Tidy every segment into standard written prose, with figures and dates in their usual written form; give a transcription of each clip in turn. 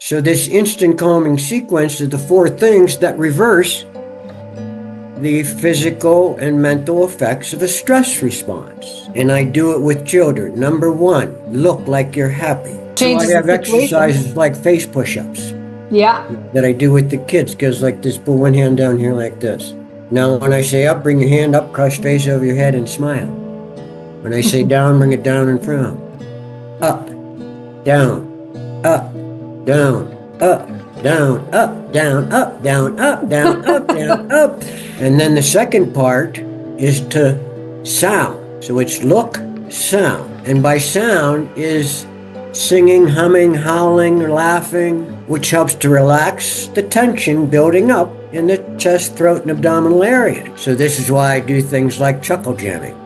So this instant calming sequence is the four things that reverse the physical and mental effects of a stress response. And I do it with children. Number one, look like you're happy. So I Changes the have situation. exercises like face push-ups Yeah. that I do with the kids. Goes like this, put one hand down here like this. Now when I say up, bring your hand up, cross face over your head and smile. When I say down, bring it down and frown. Up, down, up, down, up, down, up, down, up, down, up, down, up, down, up. And then the second part is to sound. So it's look, sound. And by sound is singing, humming, howling, or laughing, which helps to relax the tension building up in the chest, throat, and abdominal area. So this is why I do things like chuckle jamming.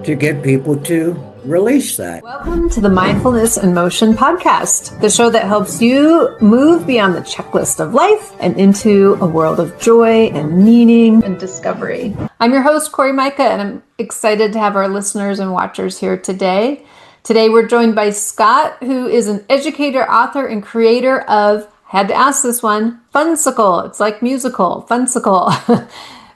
To get people to release that. Welcome to the Mindfulness in Motion podcast, the show that helps you move beyond the checklist of life and into a world of joy and meaning and discovery. I'm your host, Cori Myka, and I'm excited to have our listeners and watchers here today. Today, we're joined by Scott, who is an educator, author, and creator of, had to ask this one, Funsical. It's like musical, Funsical.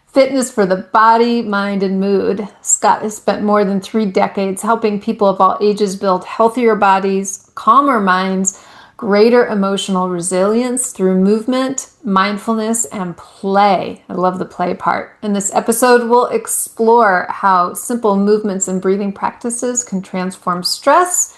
Fitness for the body, mind, and mood. Scott has spent more than 3 decades helping people of all ages build healthier bodies, calmer minds, greater emotional resilience through movement, mindfulness, and play. I love the play part. In this episode, we'll explore how simple movements and breathing practices can transform stress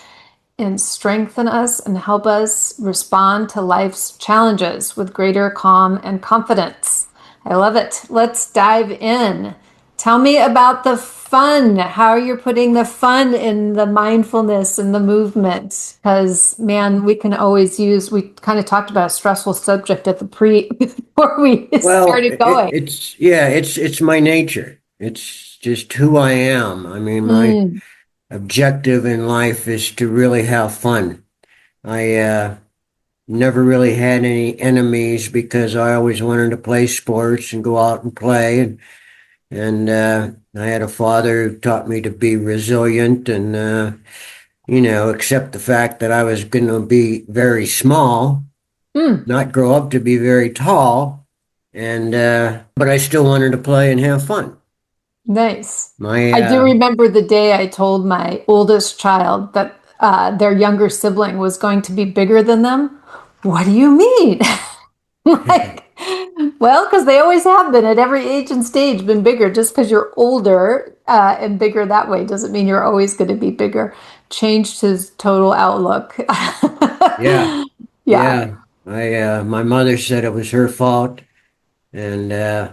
and strengthen us and help us respond to life's challenges with greater calm and confidence. I love it. Let's dive in. Tell me about the fun, how you're putting the fun in the mindfulness and the movement. Because, man, we can always use, we kind of talked about a stressful subject at the before we started going. It's my nature. It's just who I am. I mean, my objective in life is to really have fun. I never really had any enemies because I always wanted to play sports and go out and play. And I had a father who taught me to be resilient and, accept the fact that I was going to be very small, not grow up to be very tall. And, but I still wanted to play and have fun. Nice. I do remember the day I told my oldest child that their younger sibling was going to be bigger than them. What do you mean? Well, because they always have been at every age and stage been bigger. Just because you're older and bigger that way doesn't mean you're always going to be bigger. Changed his total outlook. Yeah. My mother said it was her fault, and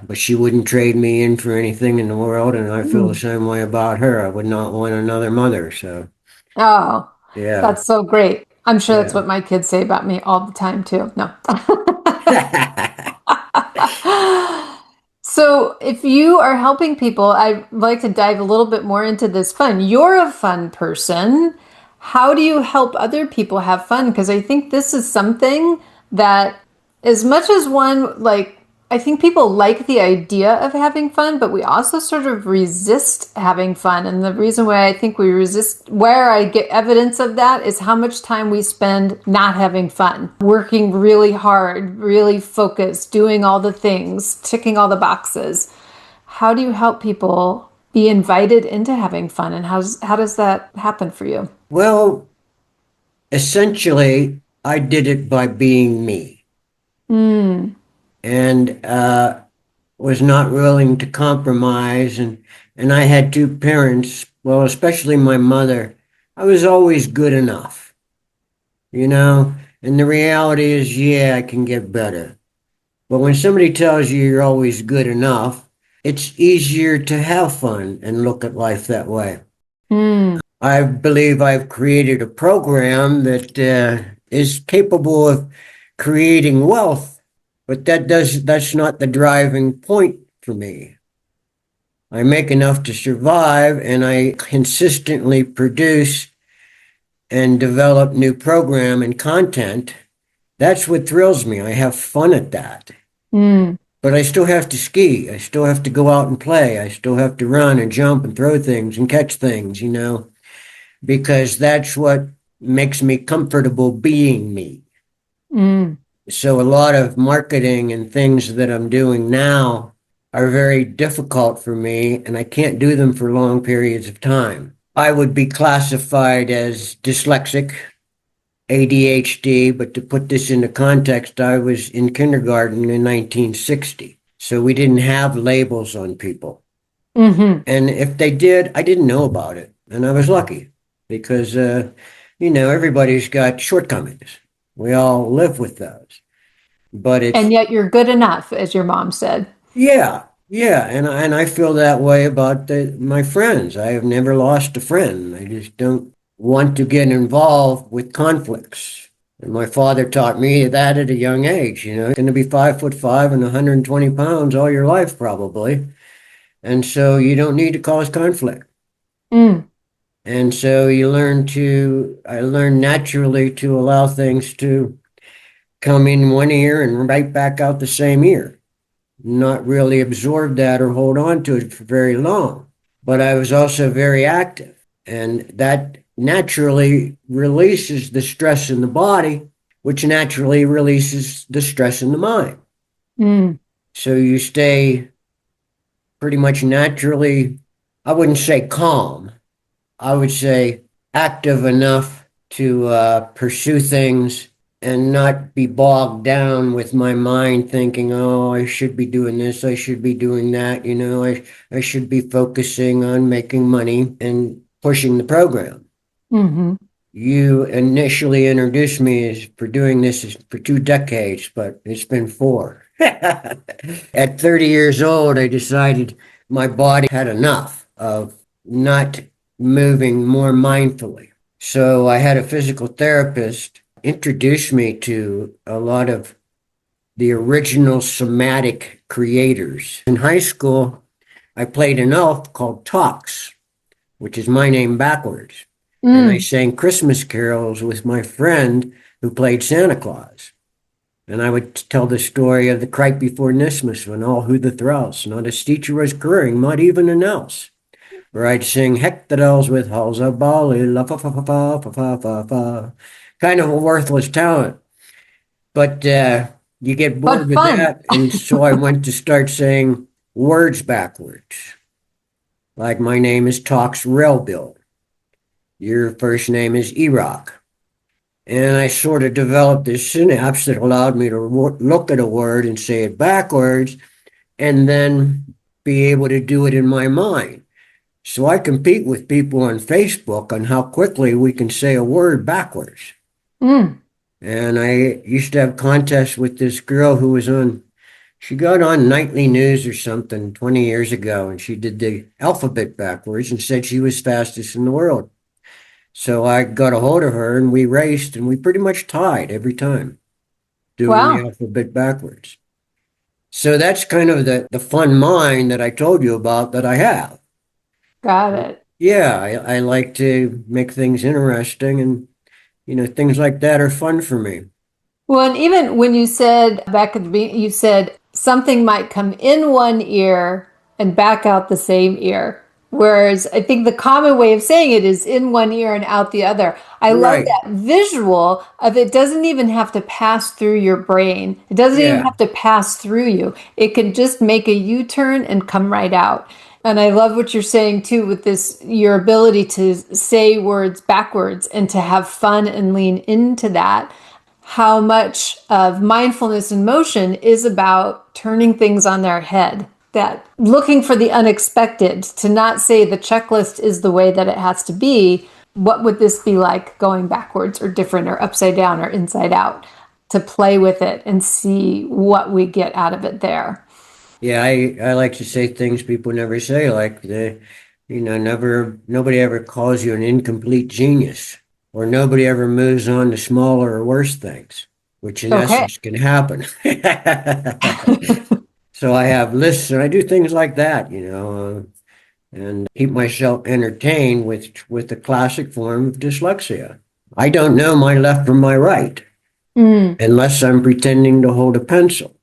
but she wouldn't trade me in for anything in the world, and I feel the same way about her. I would not want another mother. So. Oh, yeah, that's so great. I'm sure that's what my kids say about me all the time too. No. So if you are helping people, I'd like to dive a little bit more into this fun. You're a fun person. How do you help other people have fun? Because I think this is something that, as much as one, like, I think people like the idea of having fun, but we also sort of resist having fun. And the reason why I think we resist, where I get evidence of that, is how much time we spend not having fun, working really hard, really focused, doing all the things, ticking all the boxes. How do you help people be invited into having fun? And how does that happen for you? well, essentially, I did it by being me and was not willing to compromise. And I had 2 parents, well, especially my mother. I was always good enough, you know? And the reality is, yeah, I can get better. But when somebody tells you you're always good enough, it's easier to have fun and look at life that way. I believe I've created a program that is capable of creating wealth, but that's not the driving point for me. I make enough to survive, and I consistently produce and develop new program and content. That's what thrills me. I have fun at that. But I still have to ski. I still have to go out and play. I still have to run and jump and throw things and catch things, because that's what makes me comfortable being me. Mm. So a lot of marketing and things that I'm doing now are very difficult for me, and I can't do them for long periods of time. I would be classified as dyslexic, ADHD, but to put this into context, I was in kindergarten in 1960. So we didn't have labels on people. Mm-hmm. And if they did, I didn't know about it. And I was lucky because, everybody's got shortcomings. We all live with those. But it's, And yet you're good enough, as your mom said. yeah, yeah. And I feel that way about my friends. I have never lost a friend. I just don't want to get involved with conflicts. And my father taught me that at a young age. You're going to be 5'5" and 120 pounds all your life, probably. And so you don't need to cause conflict. Mm. And so I learned naturally to allow things to come in one ear and right back out the same ear. Not really absorb that or hold on to it for very long. But I was also very active, and that naturally releases the stress in the body, which naturally releases the stress in the mind. Mm. So you stay pretty much naturally, I wouldn't say calm, I would say active enough to pursue things and not be bogged down with my mind thinking, oh, I should be doing this, I should be doing that, I should be focusing on making money and pushing the program. Mm-hmm. You initially introduced me as for doing this for 2 decades, but it's been 4. At 30 years old, I decided my body had enough of not moving more mindfully. So I had a physical therapist introduce me to a lot of the original somatic creators. In high school, I played an elf called Talks, which is my name backwards. And I Mm. sang Christmas carols with my friend who played Santa Claus. And I would tell the story of the cripe before Nismus when all who the thralls, not a teacher was curring, not even an else. Or I'd sing heck the dells with halls of bally, la fa fa fa fa fa fa fa fa. Kind of a worthless talent. But you get bored But with fun. that. And so I went to start saying words backwards. Like my name is Talks Railbill. Your first name is Erock. And I sort of developed this synapse that allowed me to look at a word and say it backwards and then be able to do it in my mind. So I compete with people on Facebook on how quickly we can say a word backwards. Mm. And I used to have contests with this girl who was she got on nightly news or something 20 years ago, and she did the alphabet backwards and said she was fastest in the world. So I got a hold of her and we raced, and we pretty much tied every time doing the Wow. alphabet backwards. So that's kind of the fun mind that I told you about that I have. Got it. Yeah, I like to make things interesting, and things like that are fun for me. Well, and even when you said back at the beginning, you said something might come in one ear and back out the same ear. Whereas I think the common way of saying it is in one ear and out the other. I love Right. that visual of it doesn't even have to pass through your brain. It doesn't even Yeah. have to pass through you. It can just make a U-turn and come right out. And I love what you're saying too with this, your ability to say words backwards and to have fun and lean into that. How much of mindfulness in motion is about turning things on their head, that looking for the unexpected, to not say the checklist is the way that it has to be. What would this be like going backwards or different or upside down or inside out? To play with it and see what we get out of it there. Yeah, I like to say things people never say, like nobody ever calls you an incomplete genius, or nobody ever moves on to smaller or worse things, which in Okay. essence can happen. So I have lists and I do things like that, and keep myself entertained with the classic form of dyslexia. I don't know my left from my right Mm. unless I'm pretending to hold a pencil,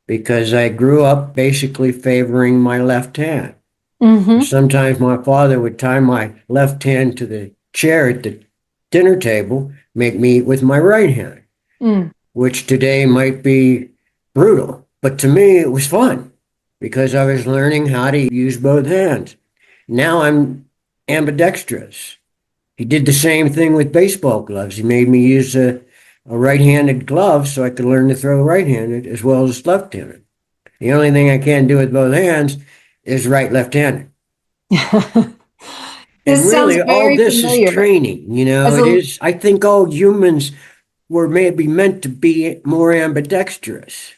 because I grew up basically favoring my left hand. Mm-hmm. Sometimes my father would tie my left hand to the chair at the dinner table make me eat with my right hand, which today might be brutal. But to me, it was fun because I was learning how to use both hands. Now I'm ambidextrous. He did the same thing with baseball gloves. He made me use a right-handed glove so I could learn to throw right-handed as well as left-handed. The only thing I can't do with both hands is right-left-handed. And This sounds really, all very this is familiar. training. As It a is, I think all humans were maybe meant to be more ambidextrous.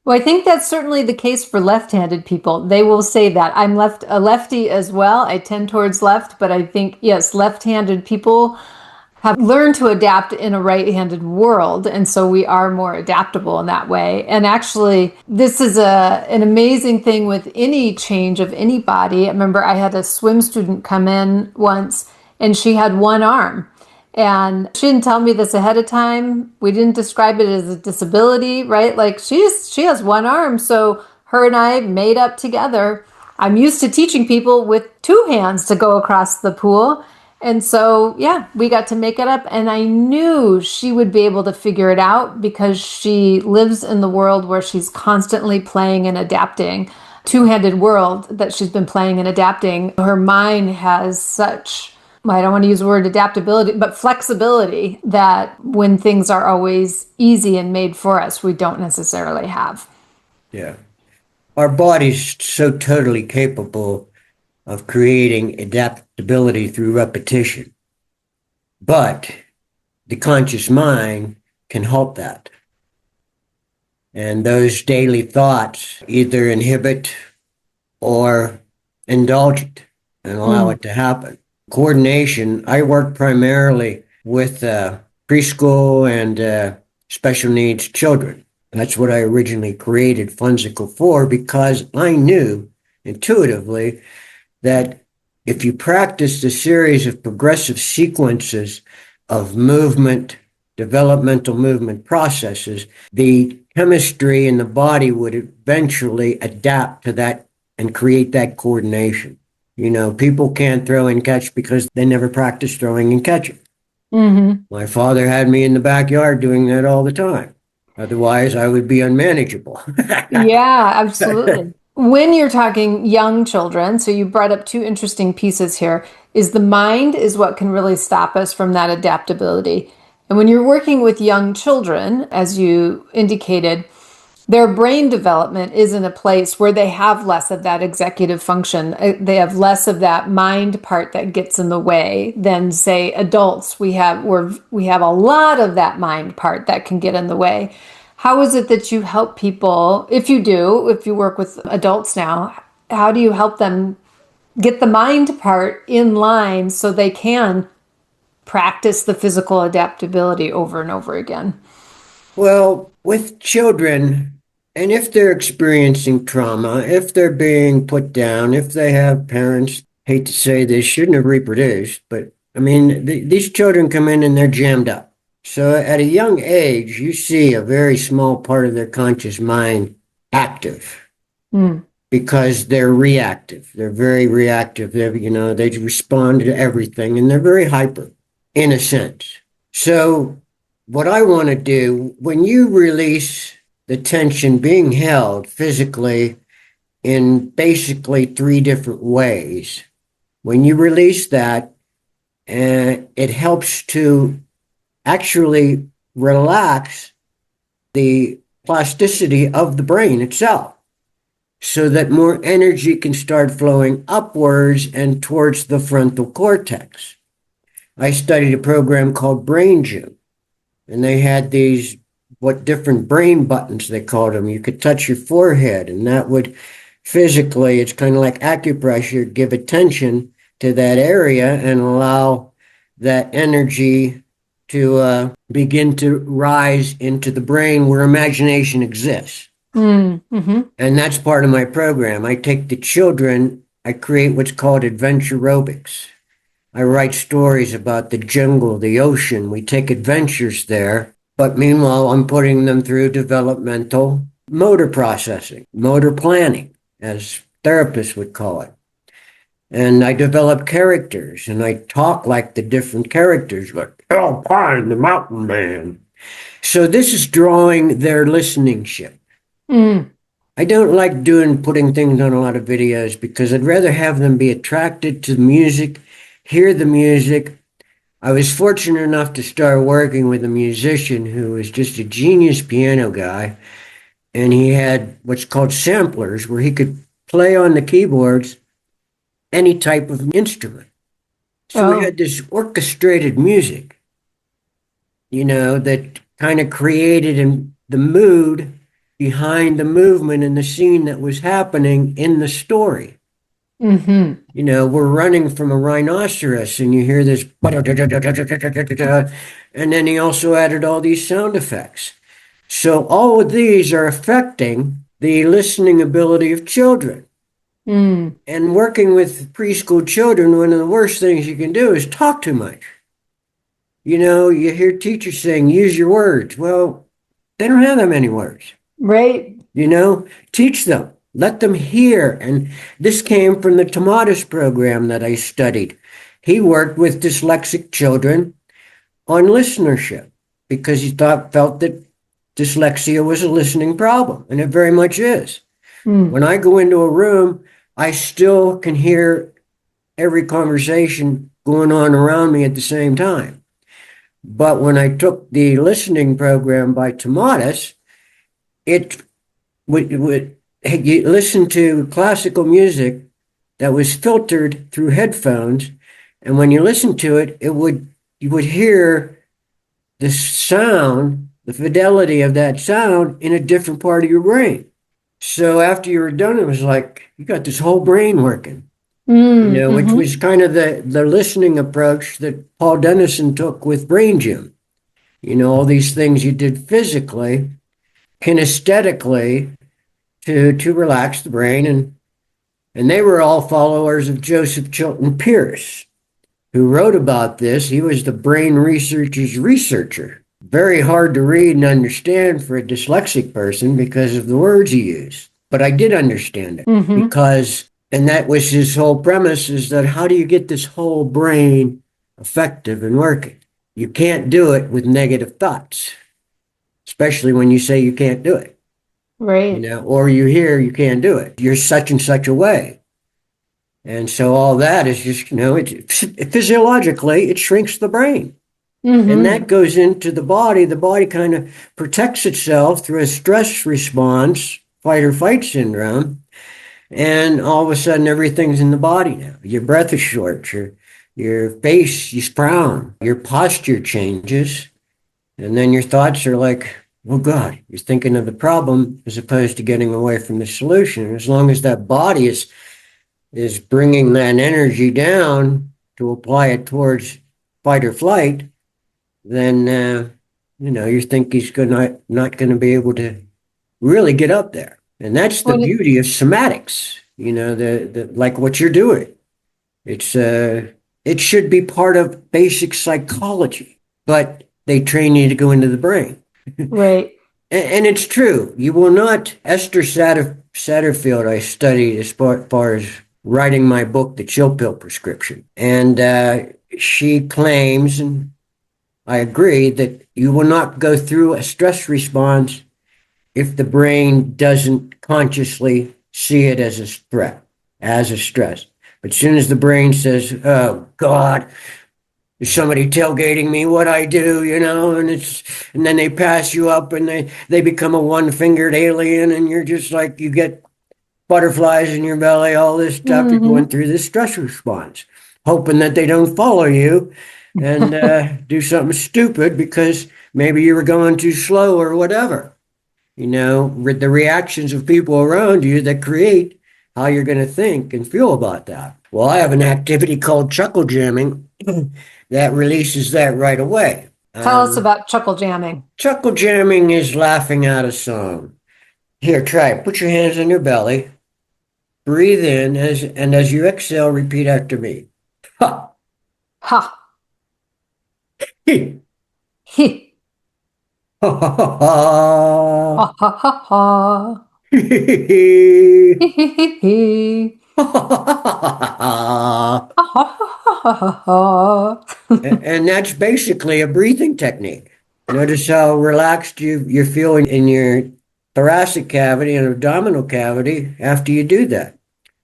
Well, I think that's certainly the case for left-handed people. They will say that. I'm a lefty as well. I tend towards left, but I think, yes, left-handed people have learned to adapt in a right-handed world, and so we are more adaptable in that way. And actually, this is an amazing thing with any change of any body. I remember I had a swim student come in once, and she had one arm. And she didn't tell me this ahead of time. We didn't describe it as a disability, right? Like she has one arm, so her and I made up together. I'm used to teaching people with two hands to go across the pool. And so, yeah, we got to make it up. And I knew she would be able to figure it out because she lives in the world where she's constantly playing and adapting. Two-handed world that she's been playing and adapting. Her mind has such, I don't want to use the word adaptability, but flexibility that when things are always easy and made for us, we don't necessarily have. Yeah. Our body's so totally capable of creating adaptability through repetition. But the conscious mind can help that. And those daily thoughts either inhibit or indulge it and allow it to happen. Coordination, I work primarily with preschool and special needs children. That's what I originally created Funsical for because I knew intuitively that if you practiced a series of progressive sequences of movement, developmental movement processes, the chemistry in the body would eventually adapt to that and create that coordination. People can't throw and catch because they never practiced throwing and catching. My father had me in the backyard doing that all the time. Otherwise, I would be unmanageable. Yeah, absolutely. When you're talking young children, so you brought up two interesting pieces here, is the mind is what can really stop us from that adaptability. And when you're working with young children, as you indicated, their brain development is in a place where they have less of that executive function. They have less of that mind part that gets in the way than, say, adults. We have a lot of that mind part that can get in the way. How is it that you help people, if you work with adults now, how do you help them get the mind part in line so they can practice the physical adaptability over and over again? Well, with children, and if they're experiencing trauma, if they're being put down, if they have parents, hate to say this, shouldn't have reproduced, but I mean, these children come in and they're jammed up. So at a young age, you see a very small part of their conscious mind active because they're reactive. They're very reactive. They respond to everything and they're very hyper in a sense. So what I want to do, when you release the tension being held physically in basically three different ways, when you release that, it helps to actually relax the plasticity of the brain itself so that more energy can start flowing upwards and towards the frontal cortex. I studied a program called Brain Gym, and they had these, what different brain buttons they called them. You could touch your forehead, and that would physically, it's kind of like acupressure, give attention to that area and allow that energy to begin to rise into the brain where imagination exists. And that's part of my program. I take the children, I create what's called adventure aerobics. I write stories about the jungle, the ocean. We take adventures there, but meanwhile, I'm putting them through developmental motor processing, motor planning, as therapists would call it. And I develop characters, and I talk like the different characters, like Alpine, the mountain man. So this is drawing their listeningship. Mm. I don't like putting things on a lot of videos because I'd rather have them be attracted to the music, hear the music. I was fortunate enough to start working with a musician who was just a genius piano guy, and he had what's called samplers where he could play on the keyboards any type of instrument. So we Oh. had this orchestrated music, that kind of created the mood behind the movement and the scene that was happening in the story. Mm-hmm. We're running from a rhinoceros, and you hear this, and then he also added all these sound effects. So all of these are affecting the listening ability of children. Mm. And working with preschool children, one of the worst things you can do is talk too much. You hear teachers saying, use your words. Well, they don't have that many words. Right. Teach them, let them hear. And this came from the Tomatis program that I studied. He worked with dyslexic children on listenership because he felt that dyslexia was a listening problem, and it very much is. Mm. When I go into a room, I still can hear every conversation going on around me at the same time. But when I took the listening program by Tomatis, it would you listen to classical music that was filtered through headphones, and when you listen to it, you would hear the sound, the fidelity of that sound in a different part of your brain. So after you were done, it was like you got this whole brain working. Which Mm-hmm. was kind of the listening approach that Paul Dennison took with Brain Gym. All these things you did physically, kinesthetically, to relax the brain, and they were all followers of Joseph Chilton Pearce, who wrote about this. He was the brain researcher's researcher. Very hard to read and understand for a dyslexic person because of the words he used. But I did understand it Mm-hmm. because, and that was his whole premise, is that how do you get this whole brain effective and working? You can't do it with negative thoughts, especially when you say you can't do it, Right. or you hear you can't do it. You're such and such a way. And so all that is just, physiologically, it shrinks the brain. And Mm-hmm. that goes into the body. The body kind of protects itself through a stress response, fight or flight syndrome. And all of a sudden, everything's in the body now. Your breath is short. Your face is frown. Your posture changes. And then your thoughts are like, oh God, you're thinking of the problem as opposed to getting away from the solution. As long as that body is bringing that energy down to apply it towards fight or flight, then you think he's not going to be able to really get up there. And that's the Well, beauty of somatics. The like what you're doing. It should be part of basic psychology, but they train you to go into the brain. right. And it's true. You will not. Esther Satterfield, I studied as far as writing my book, The Chill Pill Prescription. And she claims, and I agree, that you will not go through a stress response if the brain doesn't consciously see it as a threat, as a stress. But as soon as the brain says, oh God, is somebody tailgating me? What I do, and then they pass you up and they become a one-fingered alien, and you're just like, you get butterflies in your belly, all this stuff. You're Mm-hmm. going through this stress response, hoping that they don't follow you and do something stupid because maybe you were going too slow or whatever. The reactions of people around you that create how you're going to think and feel about that. Well, I have an activity called chuckle jamming that releases that right away. Tell us about chuckle jamming. Chuckle jamming is laughing out a song. Here, try it. Put your hands on your belly. Breathe in, and as you exhale, repeat after me. Ha! Ha. He! He. Ha ha ha ha! Ha ha ha ha. He! He. And that's basically a breathing technique. Notice how relaxed you're feeling in your thoracic cavity and abdominal cavity after you do that.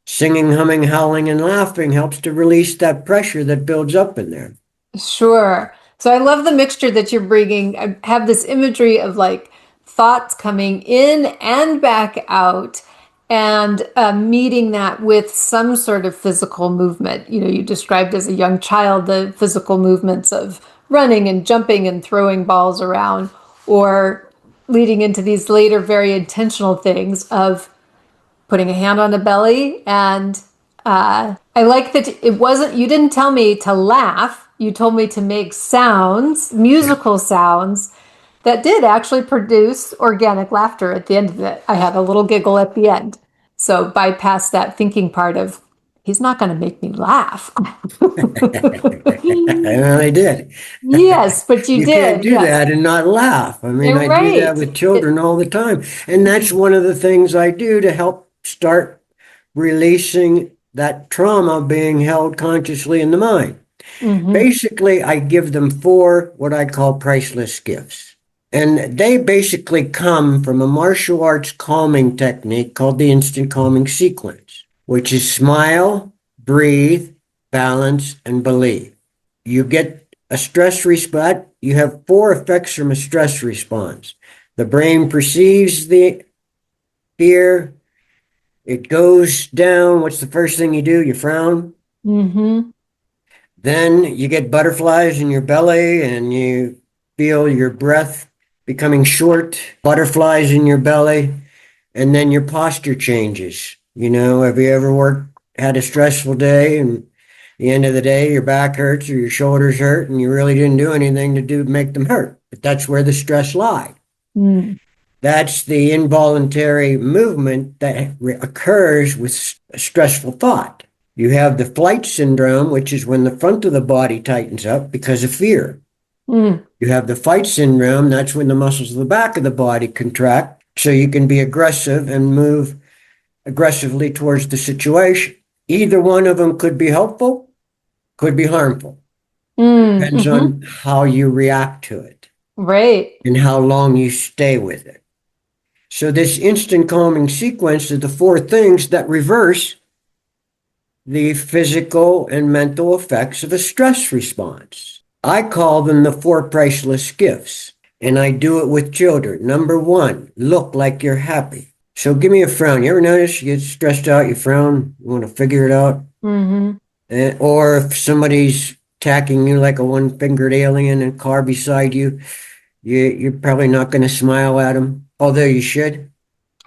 Singing, humming, howling, and laughing helps to release that pressure that builds up in there. Sure. So I love the mixture that you're bringing. I have this imagery of like thoughts coming in and back out, and meeting that with some sort of physical movement. You know, you described as a young child the physical movements of running and jumping and throwing balls around, or leading into these later very intentional things of putting a hand on a belly. And I like that it wasn't, you didn't tell me to laugh. You told me to make sounds, Yeah. musical sounds that did actually produce organic laughter at the end of it. I had a little giggle at the end. So bypass that thinking part of, he's not going to make me laugh. And I did. Yes, but you You can't did. do Yes. that and not laugh. I mean, You're I do that right. with children all the time. And that's one of the things I do to help start releasing that trauma being held consciously in the mind. Mm-hmm. Basically, I give them four what I call priceless gifts. And they basically come from a martial arts calming technique called the instant calming sequence, which is smile, breathe, balance, and believe. You get a stress response. You have four effects from a stress response. The brain perceives the fear. It goes down. What's the first thing you do? You frown. Mm-hmm. Then you get butterflies in your belly and you feel your breath becoming short, butterflies in your belly, and then your posture changes. You know, have you ever had a stressful day and at the end of the day your back hurts or your shoulders hurt and you really didn't do anything to make them hurt? But that's where the stress lies. Mm. That's the involuntary movement that occurs with a stressful thought. You have the flight syndrome, which is when the front of the body tightens up because of fear. Mm. You have the fight syndrome, that's when the muscles of the back of the body contract so you can be aggressive and move aggressively towards the situation. Either one of them could be helpful, could be harmful. Mm. Depends Mm-hmm. on how you react to it Right. and how long you stay with it. So this instant calming sequence is the four things that reverse the physical and mental effects of a stress response. I call them the four priceless gifts, and I do it with children. Number one, look like you're happy. So give me a frown. You ever notice you get stressed out, you frown, you want to figure it out? Mm-hmm. Or if somebody's attacking you like a one-fingered alien in a car beside you, you're probably not going to smile at them, although you should.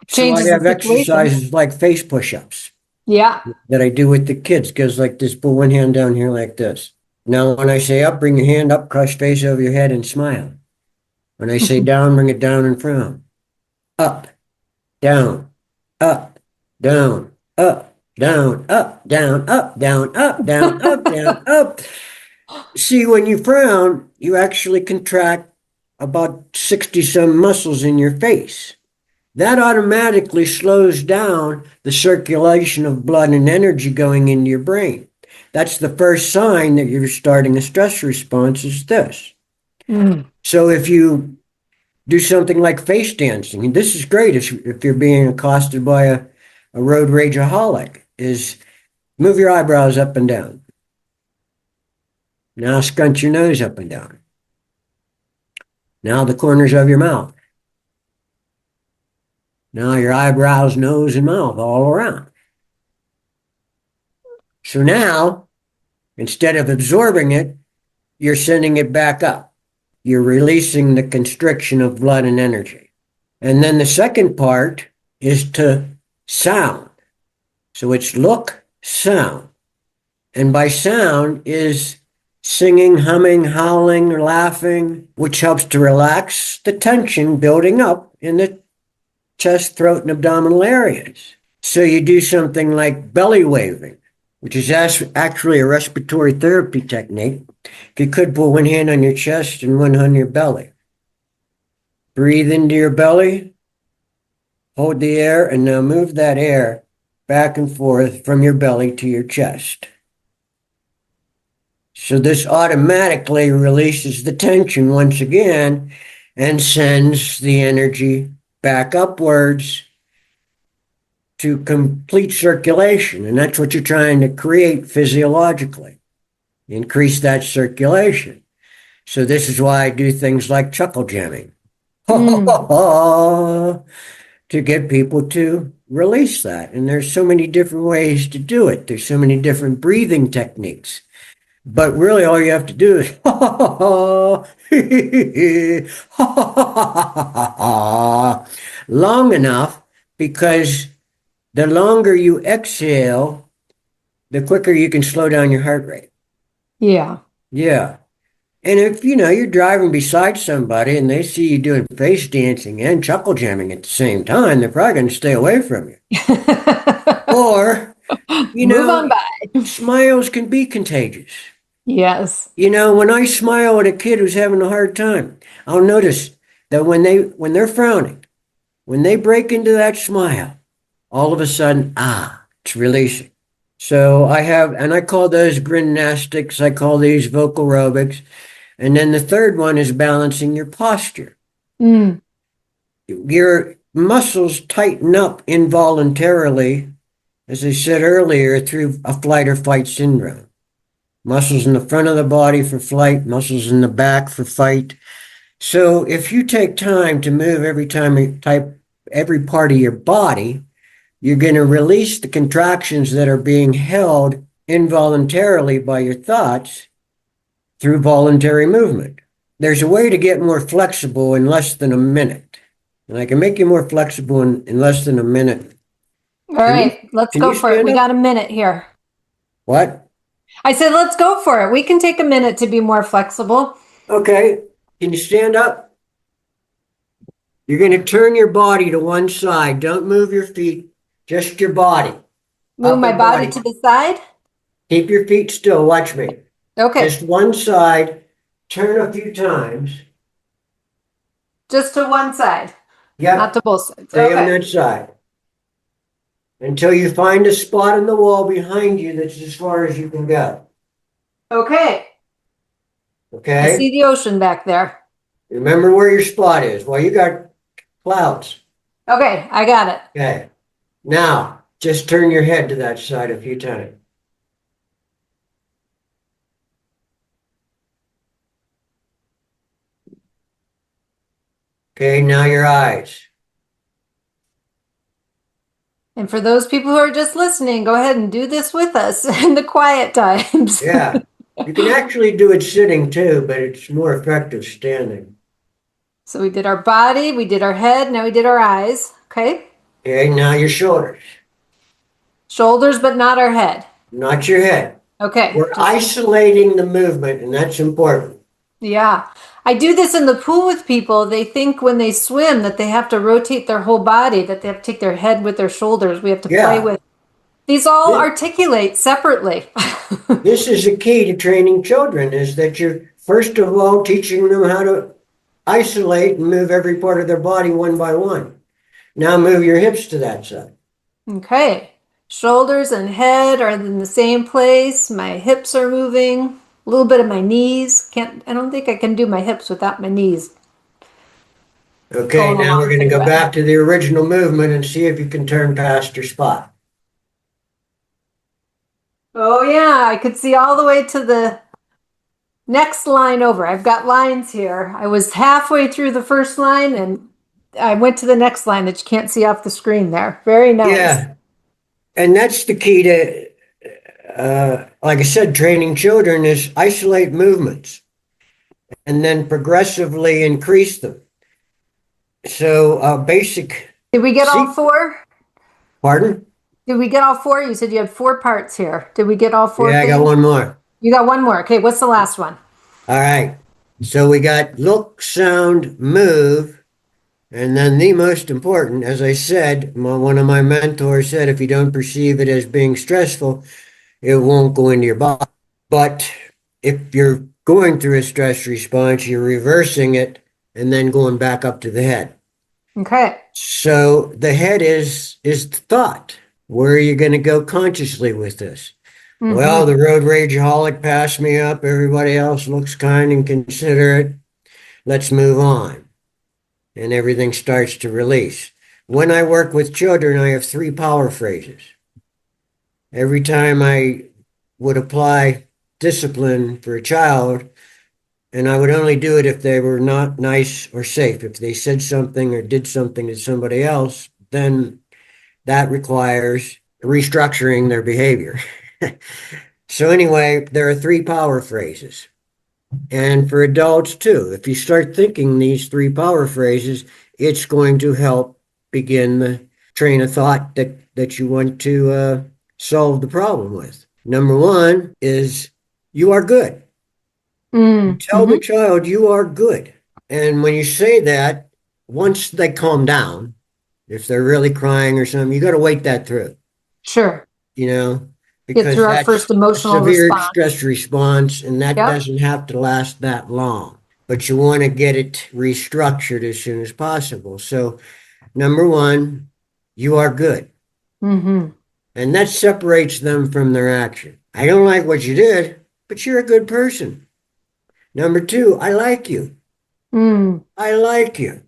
So I Changes the have situation. exercises like face push-ups Yeah. that I do with the kids. Goes like this, put one hand down here like this. Now, when I say up, bring your hand up, crush face over your head and smile. When I say down, bring it down and frown. Up, down, up, down, up, down, up, down, up, down, up, down, up, down, up. See, when you frown, you actually contract about 60 some muscles in your face. That automatically slows down the circulation of blood and energy going into your brain. That's the first sign that you're starting a stress response is this. Mm. So if you do something like face dancing, and this is great if you're being accosted by a road rageaholic, is move your eyebrows up and down. Now scrunch your nose up and down. Now the corners of your mouth. Now your eyebrows, nose, and mouth all around. So now, instead of absorbing it, you're sending it back up. You're releasing the constriction of blood and energy. And then the second part is to sound. So it's look, sound. And by sound is singing, humming, howling, or laughing, which helps to relax the tension building up in the chest, throat, and abdominal areas. So you do something like belly waving, which is actually a respiratory therapy technique. You could put one hand on your chest and one on your belly. Breathe into your belly, hold the air, and now move that air back and forth from your belly to your chest. So this automatically releases the tension once again and sends the energy back upwards to complete circulation. And that's what you're trying to create physiologically. Increase that circulation. So this is why I do things like chuckle jamming. To get people to release that. And there's so many different ways to do it. There's so many different breathing techniques. But really all you have to do is long enough, because the longer you exhale, the quicker you can slow down your heart rate. Yeah. Yeah. And if you're driving beside somebody and they see you doing face dancing and chuckle jamming at the same time, they're probably going to stay away from you. Or, Move on by. smiles can be contagious. Yes. When I smile at a kid who's having a hard time, I'll notice that when they're frowning, when they break into that smile, all of a sudden, it's releasing. So I call those gymnastics. I call these vocal aerobics. And then the third one is balancing your posture. Your muscles tighten up involuntarily, as I said earlier, through a flight or fight syndrome. Muscles in the front of the body for flight, muscles in the back for fight. So if you take time to move every part of your body, you're going to release the contractions that are being held involuntarily by your thoughts through voluntary movement. There's a way to get more flexible in less than a minute. And I can make you more flexible in less than a minute. All right, let's go for it. We got a minute here. What? I said, let's go for it. We can take a minute to be more flexible. Okay. Can you stand up? You're going to turn your body to one side. Don't move your feet, just your body. Move my body to the side? Keep your feet still. Watch me. Okay. Just one side. Turn a few times. Just to one side? Yep. Not to both sides. Stay on that side. Until you find a spot in the wall behind you that's as far as you can go. Okay. Okay? I see the ocean back there. Remember where your spot is. Well, you got clouds. Okay, I got it. Okay. Now, just turn your head to that side a few times. Okay, now your eyes. And for those people who are just listening, go ahead and do this with us in the quiet times. Yeah. You can actually do it sitting too, but it's more effective standing. So we did our body, we did our head, now we did our eyes. Okay. Okay, now your shoulders. Shoulders, but not our head. Not your head. Okay. We're isolating the movement, and that's important. Yeah. I do this in the pool with people. They think when they swim that they have to rotate their whole body, that they have to take their head with their shoulders. We have to play with. These all articulate separately. This is the key to training children, is that you're first of all teaching them how to isolate and move every part of their body one by one. Now move your hips to that side. Okay. Shoulders and head are in the same place. My hips are moving. A little bit of my knees. I don't think I can do my hips without my knees. Okay, now we're going to go back to the original movement and see if you can turn past your spot. Oh yeah, I could see all the way to the next line over. I've got lines here. I was halfway through the first line and I went to the next line that you can't see off the screen there. Very nice. Yeah, and that's the key to, like I said, training children is isolate movements and then progressively increase them. So basic. Did we get all four? Pardon? Did we get all four? You said you had 4 parts here. Did we get all 4? Yeah, I got one more. You got one more. Okay, what's the last one? All right. So we got look, sound, move. And then the most important, as I said, one of my mentors said, if you don't perceive it as being stressful, it won't go into your body. But if you're going through a stress response, you're reversing it and then going back up to the head. Okay. So the head is the thought. Where are you going to go consciously with this? Well, Mm-hmm. the road rageaholic passed me up. Everybody else looks kind and considerate. Let's move on. And everything starts to release. When I work with children, I have three power phrases. Every time I would apply discipline for a child, and I would only do it if they were not nice or safe. If they said something or did something to somebody else, then that requires restructuring their behavior. So, anyway, there are three power phrases. And for adults too, if you start thinking these three power phrases, it's going to help begin the train of thought that you want to solve the problem with. Number one is you are good. You tell the Mm-hmm. child you are good. And when you say that, once they calm down, if they're really crying or something, you got to wait that through, Sure. you know, Get because through our that's first a emotional severe response. stress response and that Yep. doesn't have to last that long. But you want to get it restructured as soon as possible. So, number one, you are good. Mm-hmm. And that separates them from their action. I don't like what you did, but you're a good person. Number two, I like you. Mm. I like you.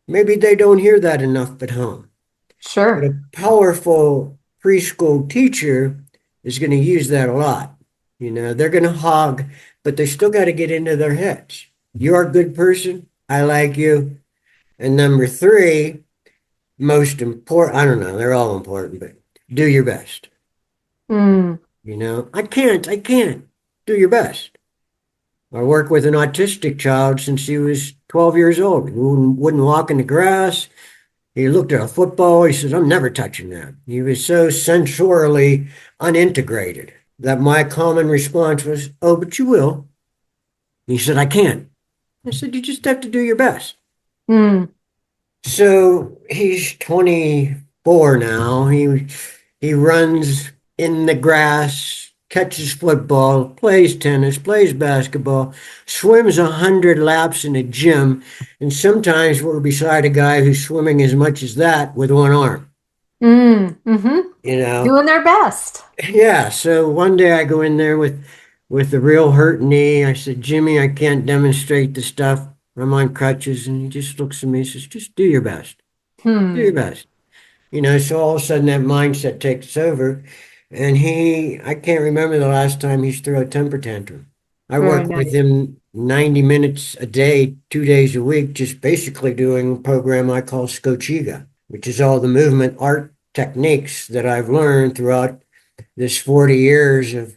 Maybe they don't hear that enough at home. But Sure. a powerful preschool teacher is going to use that a lot. They're going to hog, but they still got to get into their heads. You're a good person. I like you. And number three, most important, I don't know, they're all important, but do your best. Mm. I can't. Do your best. I work with an autistic child since he was 12 years old. He wouldn't walk in the grass. He looked at a football. He says, I'm never touching that. He was so sensorially unintegrated that my common response was, oh, but you will. He said, I can't. I said, you just have to do your best. Mm. So he's 24 now. He runs in the grass, catches football, plays tennis, plays basketball, swims 100 laps in a gym, and sometimes we're beside a guy who's swimming as much as that with one arm. Mm. Mm-hmm. You know, Doing their best. yeah. So one day I go in there with a real hurt knee. I said, Jimmy, I can't demonstrate the stuff. I'm on crutches, and he just looks at me and says, just do your best. Do your Hmm. best. So all of a sudden that mindset takes over. And I can't remember the last time he's threw a temper tantrum. I Very work with nice. him 90 minutes a day, 2 days a week, just basically doing a program I call Skochiga, which is all the movement art techniques that I've learned throughout this 40 years of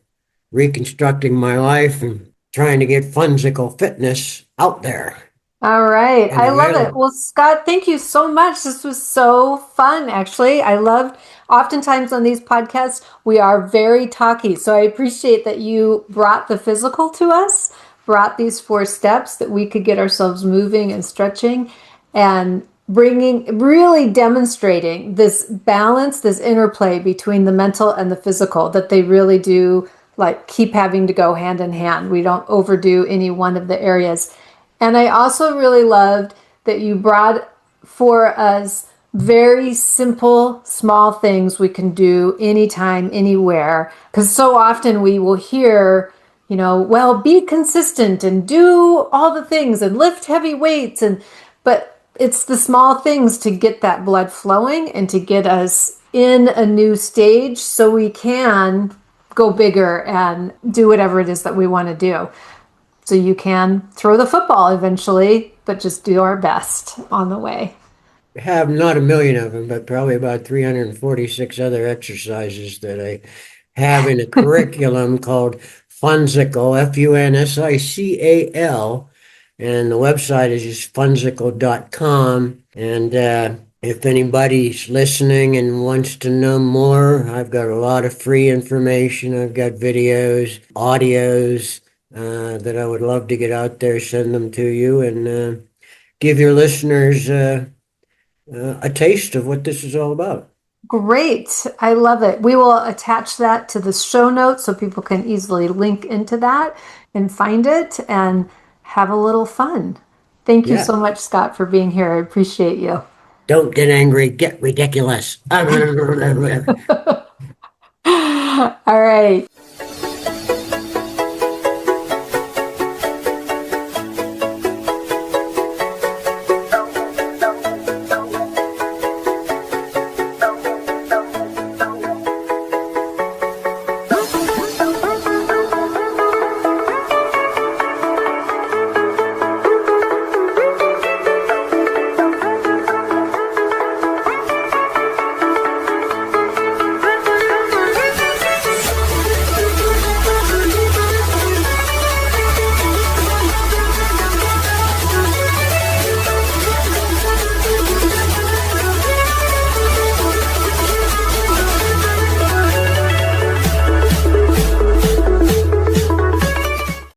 reconstructing my life and trying to get Funsical fitness out there All right. and I love it. available. Well, Scott, thank you so much. This was so fun, actually. I loved, oftentimes on these podcasts, we are very talky. So I appreciate that you brought the physical to us, brought these 4 steps that we could get ourselves moving and stretching and really demonstrating this balance, this interplay between the mental and the physical, that they really do like keep having to go hand in hand. We don't overdo any one of the areas. And I also really loved that you brought for us very simple, small things we can do anytime, anywhere. Because so often we will hear, well, be consistent and do all the things and lift heavy weights. But it's the small things to get that blood flowing and to get us in a new stage so we can go bigger and do whatever it is that we want to do. So you can throw the football eventually, but just do our best on the way. Have not a million of them, but probably about 346 other exercises that I have in a curriculum called Funsical, Funsical. And the website is just funsical.com. And if anybody's listening and wants to know more, I've got a lot of free information. I've got videos, audios that I would love to get out there, send them to you, and give your listeners a taste of what this is all about. Great. I love it. We will attach that to the show notes so people can easily link into that and find it and have a little fun. Thank you Yeah. so much, Scott, for being here. I appreciate you. Don't get angry, get ridiculous. All right.